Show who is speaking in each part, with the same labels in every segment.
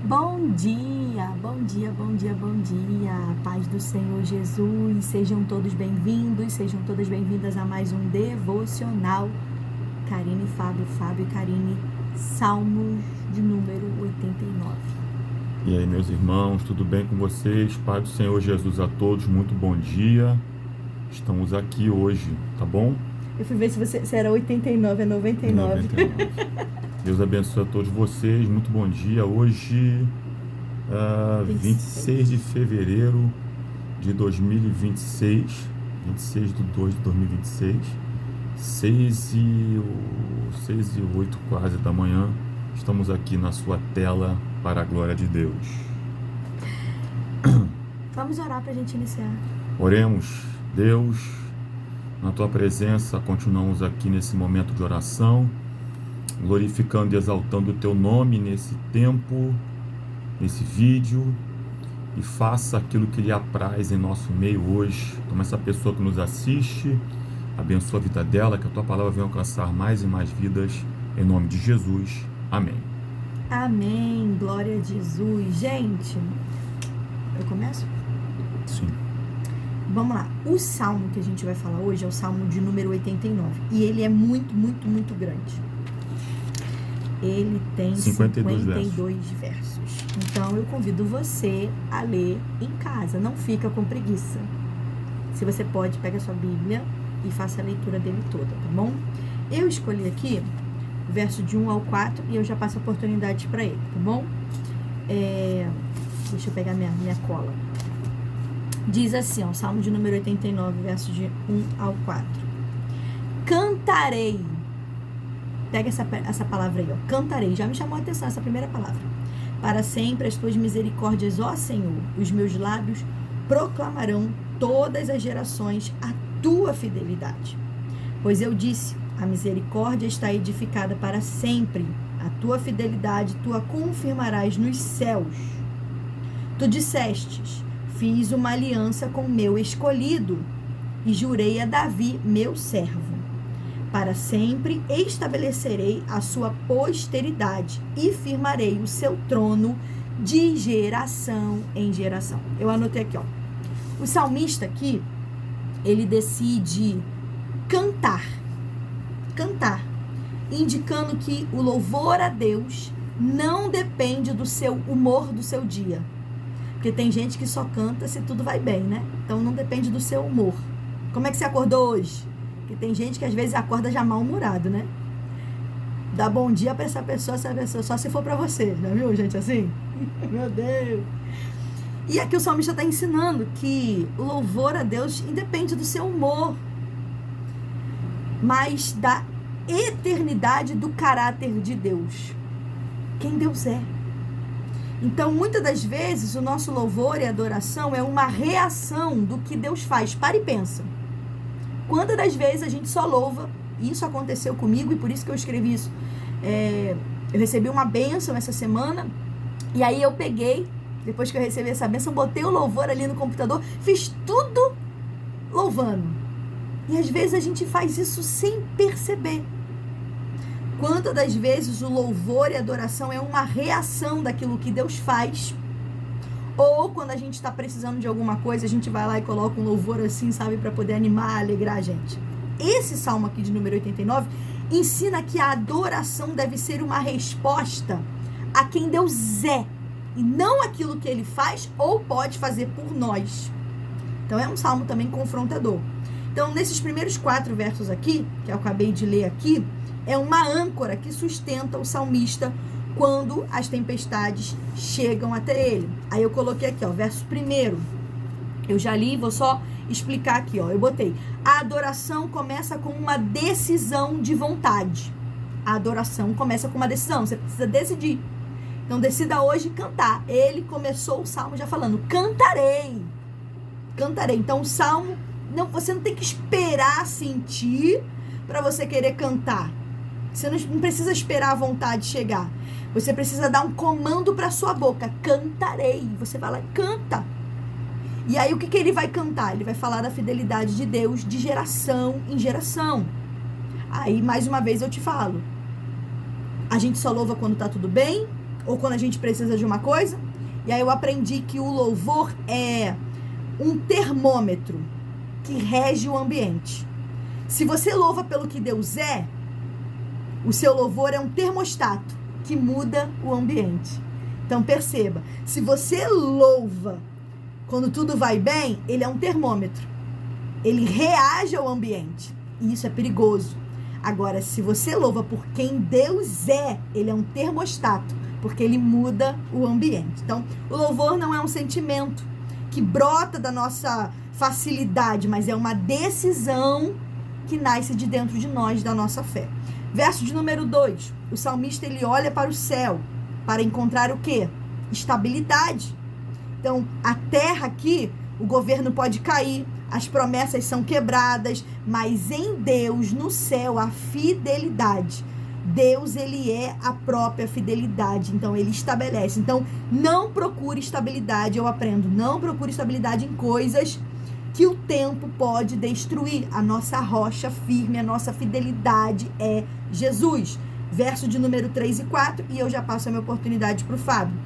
Speaker 1: Bom dia, bom dia, bom dia, bom dia. Paz do Senhor Jesus. Sejam todos bem-vindos, sejam todas bem-vindas a mais um devocional. Karine, Fábio e Karine, Salmos de número 89.
Speaker 2: E aí, meus irmãos, tudo bem com vocês? Paz do Senhor Jesus a todos, muito bom dia. Estamos aqui hoje, tá bom?
Speaker 1: Eu fui ver se era 89, é 99.
Speaker 2: 99. Deus abençoe a todos vocês, muito bom dia. Hoje, 26 de fevereiro de 2026, 26 de 2 de 2026, 6 e 8 quase da manhã. Estamos aqui na sua tela para a glória de Deus.
Speaker 1: Vamos orar para a gente iniciar.
Speaker 2: Oremos. Deus, na tua presença, continuamos aqui nesse momento de oração, glorificando e exaltando o teu nome nesse tempo, nesse vídeo, e faça aquilo que lhe apraz em nosso meio hoje. Toma essa pessoa que nos assiste, abençoa a vida dela, que a tua palavra venha alcançar mais e mais vidas, em nome de Jesus. Amém.
Speaker 1: Amém, glória a Jesus. Gente, eu começo?
Speaker 2: Sim.
Speaker 1: Vamos lá, o salmo que a gente vai falar hoje é o salmo de número 89, e ele é muito, muito, muito grande. Ele tem 52 versos. Então eu convido você a ler em casa, não fica com preguiça. Se você pode, pega a sua Bíblia e faça a leitura dele toda, tá bom? Eu escolhi aqui o verso de 1 ao 4 e eu já passo a oportunidade para ele, tá bom? Deixa eu pegar minha cola. Diz assim, ó, Salmo de número 89, verso de 1 ao 4. Cantarei. Pega essa palavra aí, ó. Cantarei. Já me chamou a atenção essa primeira palavra. Para sempre as tuas misericórdias, ó Senhor. Os meus lábios proclamarão todas as gerações a tua fidelidade. Pois eu disse, a misericórdia está edificada para sempre. A tua fidelidade tu a confirmarás nos céus. Tu dissestes, fiz uma aliança com meu escolhido e jurei a Davi, meu servo. Para sempre estabelecerei a sua posteridade e firmarei o seu trono de geração em geração. Eu anotei aqui, ó. O salmista aqui, ele decide cantar, indicando que o louvor a Deus não depende do seu humor do seu dia. Porque tem gente que só canta se tudo vai bem, né? Então não depende do seu humor. Como é que você acordou hoje? Porque tem gente que às vezes acorda já mal-humorado, né? Dá bom dia pra essa pessoa só se for pra você. Já viu gente assim? Meu Deus! E aqui o salmista está ensinando que o louvor a Deus independe do seu humor, mas da eternidade do caráter de Deus. Quem Deus é. Então, muitas das vezes, o nosso louvor e adoração é uma reação do que Deus faz. Para e pensa. Quantas das vezes a gente só louva, e isso aconteceu comigo, e por isso que eu escrevi isso. Eu recebi uma bênção essa semana, e aí eu peguei, depois que eu recebi essa bênção, botei o louvor ali no computador, fiz tudo louvando. E às vezes a gente faz isso sem perceber. Quantas das vezes o louvor e a adoração é uma reação daquilo que Deus faz, ou quando a gente está precisando de alguma coisa, a gente vai lá e coloca um louvor assim, sabe, para poder animar, alegrar a gente. Esse salmo aqui de número 89 ensina que a adoração deve ser uma resposta a quem Deus é, e não aquilo que Ele faz ou pode fazer por nós. Então é um salmo também confrontador. Então nesses primeiros 4 versos aqui, que eu acabei de ler aqui, é uma âncora que sustenta o salmista quando as tempestades chegam até ele. Aí eu coloquei aqui, ó, verso 1. Eu já li, vou só explicar aqui, ó. Eu botei, a adoração começa com uma decisão de vontade. A adoração começa com uma decisão, você precisa decidir. Então decida hoje cantar. Ele começou o salmo já falando, cantarei. Cantarei. Então o salmo, você não tem que esperar sentir para você querer cantar. Você não precisa esperar a vontade chegar. Você precisa dar um comando para sua boca. Cantarei. Você vai lá e canta. E aí o que ele vai cantar? Ele vai falar da fidelidade de Deus de geração em geração. Aí mais uma vez eu te falo. A gente só louva quando tá tudo bem? ou quando a gente precisa de uma coisa. E aí eu aprendi que o louvor é um termômetro que rege o ambiente. Se você louva pelo que Deus é, o seu louvor é um termostato que muda o ambiente. Então perceba, se você louva quando tudo vai bem, ele é um termômetro. Ele reage ao ambiente. E isso é perigoso. Agora, se você louva por quem Deus é, ele é um termostato, porque ele muda o ambiente. Então, o louvor não é um sentimento que brota da nossa facilidade, mas é uma decisão que nasce de dentro de nós, da nossa fé. Verso de número 2. O salmista, ele olha para o céu para encontrar o quê? Estabilidade. Então, a terra aqui, o governo pode cair, as promessas são quebradas, mas em Deus, no céu, a fidelidade. Deus, ele é a própria fidelidade, então ele estabelece. Então, não procure estabilidade, eu aprendo, não procure estabilidade em coisas que o tempo pode destruir. A nossa rocha firme, a nossa fidelidade é Jesus. Verso de número 3 e 4, e eu já passo a minha oportunidade para o Fábio.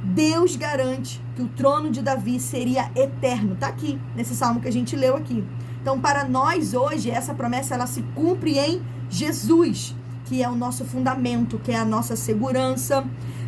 Speaker 1: Deus garante que o trono de Davi seria eterno. Está aqui, nesse salmo que a gente leu aqui. Então, para nós hoje, essa promessa, ela se cumpre em Jesus, que é o nosso fundamento, que é a nossa segurança.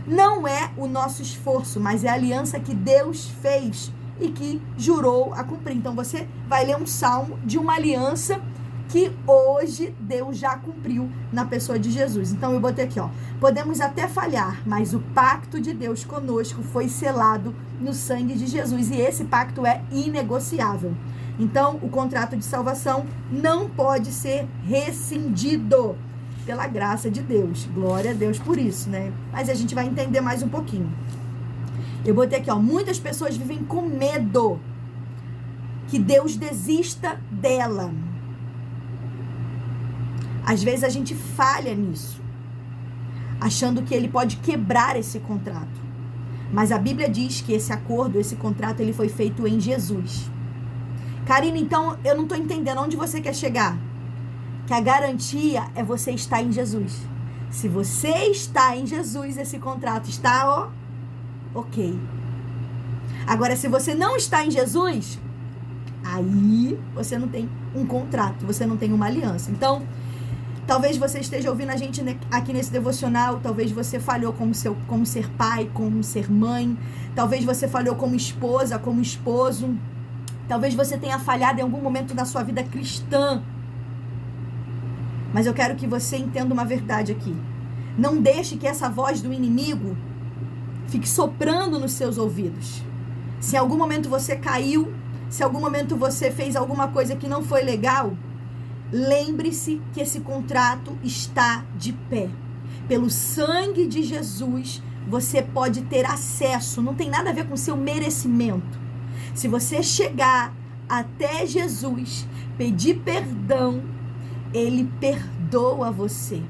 Speaker 1: Não é o nosso esforço, mas é a aliança que Deus fez e que jurou a cumprir. Então, você vai ler um salmo de uma aliança que hoje Deus já cumpriu na pessoa de Jesus. Então, eu botei aqui, ó. Podemos até falhar, mas o pacto de Deus conosco foi selado no sangue de Jesus. E esse pacto é inegociável. Então, o contrato de salvação não pode ser rescindido pela graça de Deus. Glória a Deus por isso, né? Mas a gente vai entender mais um pouquinho. Eu botei aqui, ó. Muitas pessoas vivem com medo que Deus desista dela. Às vezes a gente falha nisso, achando que ele pode quebrar esse contrato. Mas a Bíblia diz que esse acordo, esse contrato, ele foi feito em Jesus. Karina, então eu não estou entendendo onde você quer chegar. Que a garantia é você estar em Jesus. Se você está em Jesus, esse contrato está, ó, ok. Agora, se você não está em Jesus, aí você não tem um contrato, você não tem uma aliança. Então, talvez você esteja ouvindo a gente aqui nesse devocional, talvez você falhou como ser pai, como ser mãe, talvez você falhou como esposa, como esposo, talvez você tenha falhado em algum momento da sua vida cristã. Mas eu quero que você entenda uma verdade aqui. Não deixe que essa voz do inimigo fique soprando nos seus ouvidos. Se em algum momento você caiu, se em algum momento você fez alguma coisa que não foi legal, lembre-se que esse contrato está de pé. Pelo sangue de Jesus, você pode ter acesso. Não tem nada a ver com seu merecimento. Se você chegar até Jesus, pedir perdão, ele perdoa você.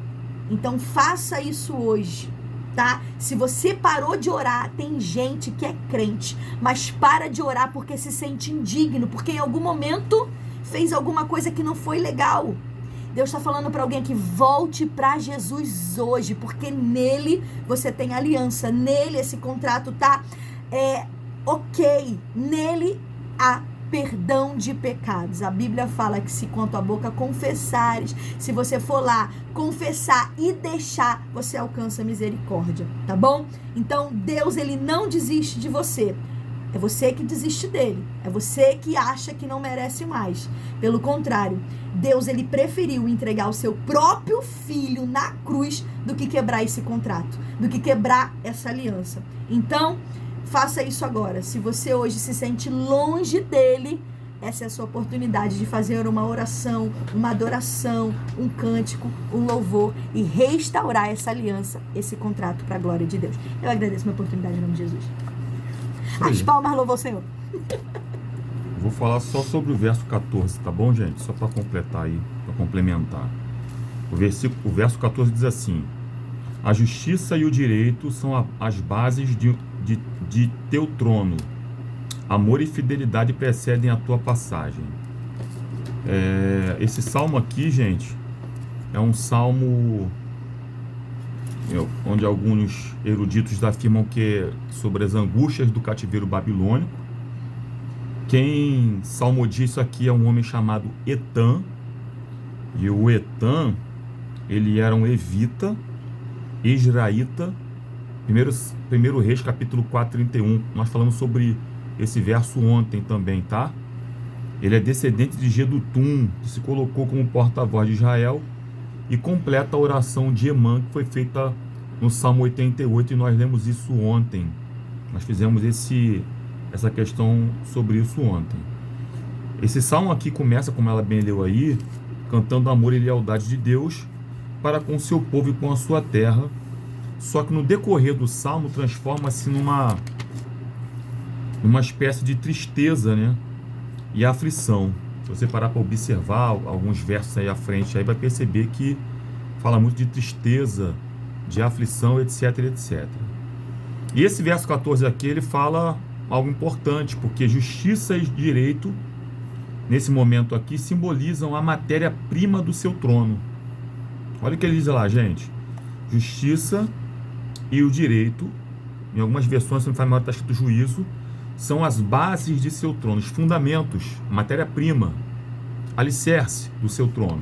Speaker 1: Então faça isso hoje, tá? Se você parou de orar, tem gente que é crente, mas para de orar porque se sente indigno, porque em algum momento fez alguma coisa que não foi legal. Deus está falando para alguém que volte para Jesus hoje, porque nele você tem aliança, nele esse contrato tá ok, nele há perdão de pecados. A Bíblia fala que se com a tua boca confessares, se você for lá confessar e deixar, você alcança misericórdia, tá bom? Então Deus, ele não desiste de você. É você que desiste dele. É você que acha que não merece mais. Pelo contrário, Deus, ele preferiu entregar o seu próprio filho na cruz do que quebrar esse contrato, do que quebrar essa aliança. Então, faça isso agora. Se você hoje se sente longe dele, essa é a sua oportunidade de fazer uma oração, uma adoração, um cântico, um louvor e restaurar essa aliança, esse contrato para a glória de Deus. Eu agradeço a minha oportunidade em nome de Jesus. As palmas louvou o Senhor.
Speaker 2: Vou falar só sobre o verso 14, tá bom, gente? Só para completar aí, para complementar. O verso 14 diz assim: a justiça e o direito são as bases de teu trono. Amor e fidelidade precedem a tua passagem. Esse salmo aqui, gente, é um salmo onde alguns eruditos afirmam que é sobre as angústias do cativeiro babilônico. Quem salmodia isso aqui é um homem chamado Etan, e o Etan, ele era um evita, israelita, primeiro Reis, capítulo 4, 31, nós falamos sobre esse verso ontem também, tá? Ele é descendente de Jedutum, que se colocou como porta-voz de Israel, e completa a oração de Emã, que foi feita no Salmo 88, e nós lemos isso ontem. Nós fizemos essa questão sobre isso ontem. Esse salmo aqui começa, como ela bem leu aí, cantando amor e lealdade de Deus para com o seu povo e com a sua terra. Só que no decorrer do salmo transforma-se numa espécie de tristeza, né? E aflição. Se você parar para observar alguns versos aí à frente, aí vai perceber que fala muito de tristeza, de aflição, etc, etc. E esse verso 14 aqui, ele fala algo importante, porque justiça e direito, nesse momento aqui, simbolizam a matéria-prima do seu trono. Olha o que ele diz lá, gente. Justiça e o direito, em algumas versões, se não faz mal, está escrito juízo, são as bases de seu trono, os fundamentos, matéria-prima, alicerce do seu trono.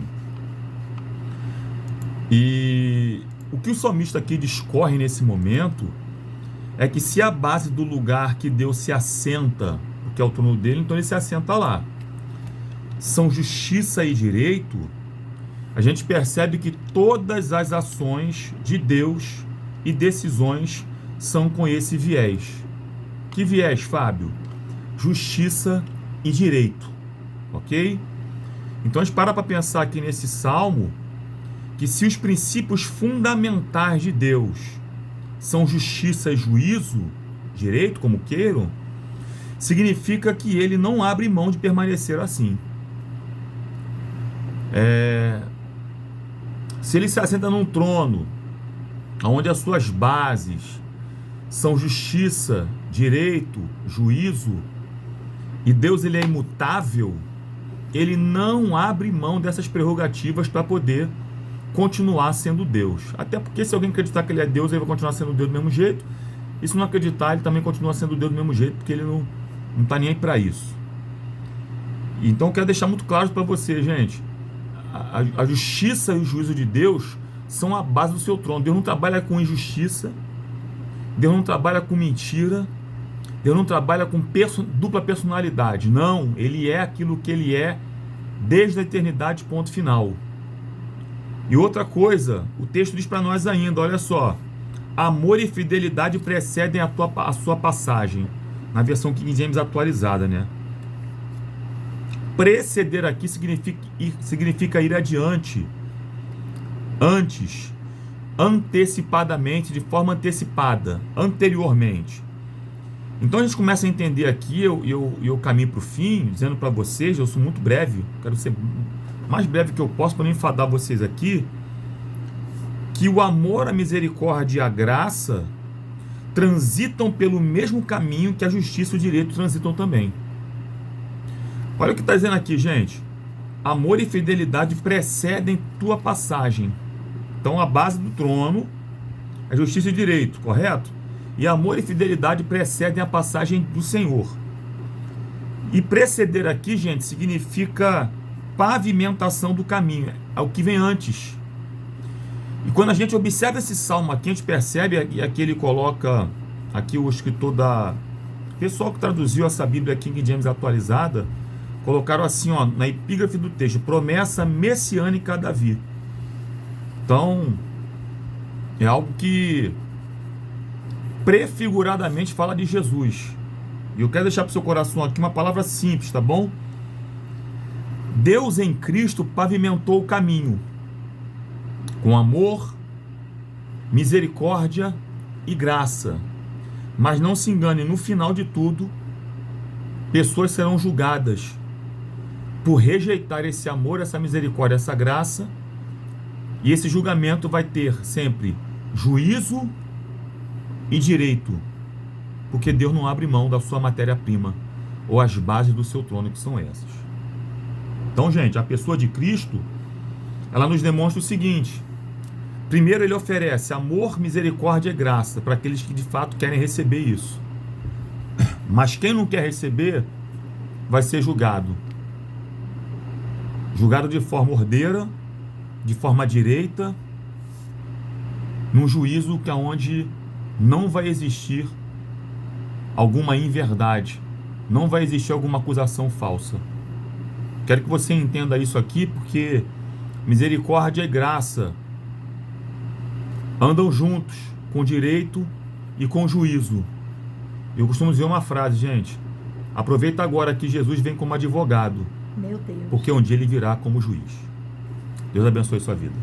Speaker 2: E o que o salmista aqui discorre nesse momento é que se a base do lugar que Deus se assenta, que é o trono dele, então ele se assenta lá, são justiça e direito, a gente percebe que todas as ações de Deus e decisões são com esse viés. Que viés, Fábio? Justiça e direito, ok? Então a gente para pensar aqui nesse salmo, que se os princípios fundamentais de Deus são justiça e juízo, direito, como queiram, significa que ele não abre mão de permanecer assim. Se ele se assenta num trono, onde as suas bases são justiça, direito, juízo, e Deus ele é imutável, ele não abre mão dessas prerrogativas para poder continuar sendo Deus. Até porque se alguém acreditar que ele é Deus, ele vai continuar sendo Deus do mesmo jeito, e se não acreditar, ele também continua sendo Deus do mesmo jeito, porque ele não está nem aí para isso. Então eu quero deixar muito claro para você, gente, a justiça e o juízo de Deus são a base do seu trono. Deus não trabalha com injustiça, Deus não trabalha com mentira, Deus não trabalha com dupla personalidade. Não, ele é aquilo que ele é desde a eternidade, ponto final. E outra coisa, o texto diz para nós ainda, olha só, amor e fidelidade precedem a sua passagem, na versão King James atualizada, né? Preceder aqui significa ir adiante, antes, antecipadamente, de forma antecipada, anteriormente. Então a gente começa a entender aqui, eu caminho para o fim, dizendo para vocês, eu sou muito breve, quero ser mais breve que eu posso para não enfadar vocês aqui, que o amor, a misericórdia e a graça transitam pelo mesmo caminho que a justiça e o direito transitam também. Olha o que está dizendo aqui, gente. Amor e fidelidade precedem tua passagem. Então a base do trono é justiça e direito, correto? E amor e fidelidade precedem a passagem do Senhor. E preceder aqui, gente, significa pavimentação do caminho, é o que vem antes. E quando a gente observa esse salmo aqui, a gente percebe, e aqui ele coloca, aqui o escritor o pessoal que traduziu essa Bíblia King James atualizada, colocaram assim, ó, na epígrafe do texto, promessa messiânica a Davi. Então, é algo que prefiguradamente fala de Jesus. E eu quero deixar para o seu coração aqui uma palavra simples, tá bom? Deus em Cristo pavimentou o caminho com amor, misericórdia e graça. Mas não se engane, no final de tudo, pessoas serão julgadas por rejeitar esse amor, essa misericórdia, essa graça, e esse julgamento vai ter sempre juízo e direito, porque Deus não abre mão da sua matéria-prima ou as bases do seu trono, que são essas. Então, gente, a pessoa de Cristo, ela nos demonstra o seguinte: Primeiro, ele oferece amor, misericórdia e graça para aqueles que de fato querem receber isso. Mas quem não quer receber vai ser julgado. Julgado de forma ordeira, de forma direita, num juízo que é onde não vai existir alguma inverdade, não vai existir alguma acusação falsa. Quero que você entenda isso aqui, porque misericórdia e graça andam juntos, com direito e com juízo. Eu costumo dizer uma frase, gente: aproveita agora que Jesus vem como advogado,
Speaker 1: Meu Deus.
Speaker 2: porque um dia ele virá como juiz. Deus abençoe sua vida.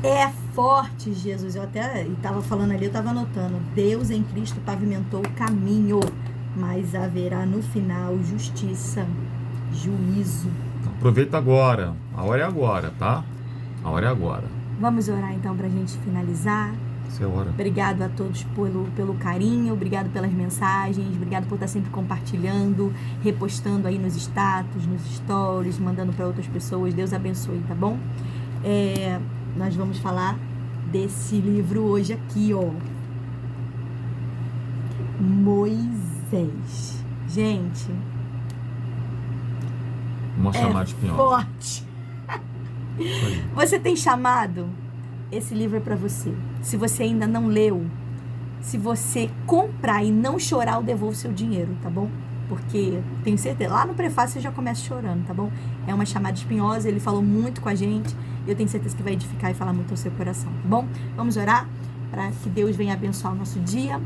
Speaker 1: É forte, Jesus. Eu até estava falando ali, eu estava anotando. Deus em Cristo pavimentou o caminho, mas haverá no final justiça, juízo.
Speaker 2: Aproveita agora. A hora é agora, tá? A hora é agora.
Speaker 1: Vamos orar então para a gente finalizar.
Speaker 2: Essa é a hora.
Speaker 1: Obrigado a todos pelo carinho, obrigado pelas mensagens, obrigado por estar sempre compartilhando, repostando aí nos status, nos stories, mandando para outras pessoas. Deus abençoe, tá bom? Nós vamos falar desse livro hoje aqui, ó. Moisés. Gente,
Speaker 2: Uma chamada espinhosa.
Speaker 1: forte.
Speaker 2: Isso aí.
Speaker 1: Você tem chamado? Esse livro é para você. Se você ainda não leu, se você comprar e não chorar, eu devolvo seu dinheiro, tá bom? Porque tenho certeza, lá no prefácio você já começa chorando, tá bom? É uma chamada espinhosa, ele falou muito com a gente, e eu tenho certeza que vai edificar e falar muito ao seu coração, tá bom? Vamos orar para que Deus venha abençoar o nosso dia.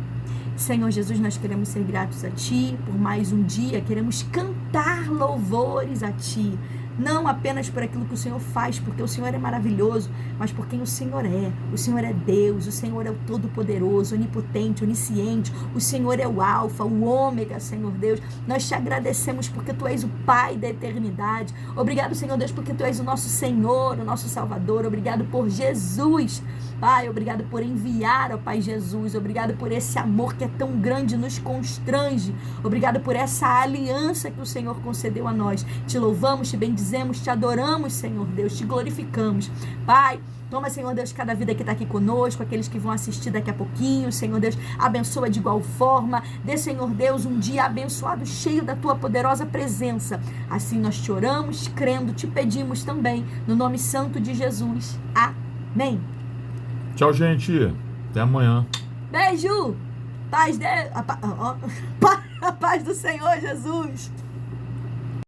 Speaker 1: Senhor Jesus, nós queremos ser gratos a Ti por mais um dia, queremos cantar louvores a Ti, não apenas por aquilo que o Senhor faz, porque o Senhor é maravilhoso, mas por quem o Senhor é. O Senhor é Deus, o Senhor é o Todo-Poderoso, Onipotente, Onisciente, o Senhor é o Alfa, o Ômega, Senhor Deus. Nós te agradecemos porque Tu és o Pai da eternidade. Obrigado, Senhor Deus, porque Tu és o nosso Senhor, o nosso Salvador. Obrigado por Jesus, Pai, obrigado por enviar, ó Pai Jesus. Obrigado por esse amor que é tão grande, nos constrange. Obrigado por essa aliança que o Senhor concedeu a nós. Te louvamos, te bendizemos, te adoramos, Senhor Deus, te glorificamos. Pai, toma, Senhor Deus, cada vida que está aqui conosco, aqueles que vão assistir daqui a pouquinho, Senhor Deus, abençoa de igual forma. Dê, Senhor Deus, um dia abençoado, cheio da Tua poderosa presença. Assim nós te oramos, crendo, te pedimos também, no nome santo de Jesus. Amém.
Speaker 2: Tchau, gente. Até amanhã.
Speaker 1: Beijo. A paz do Senhor Jesus.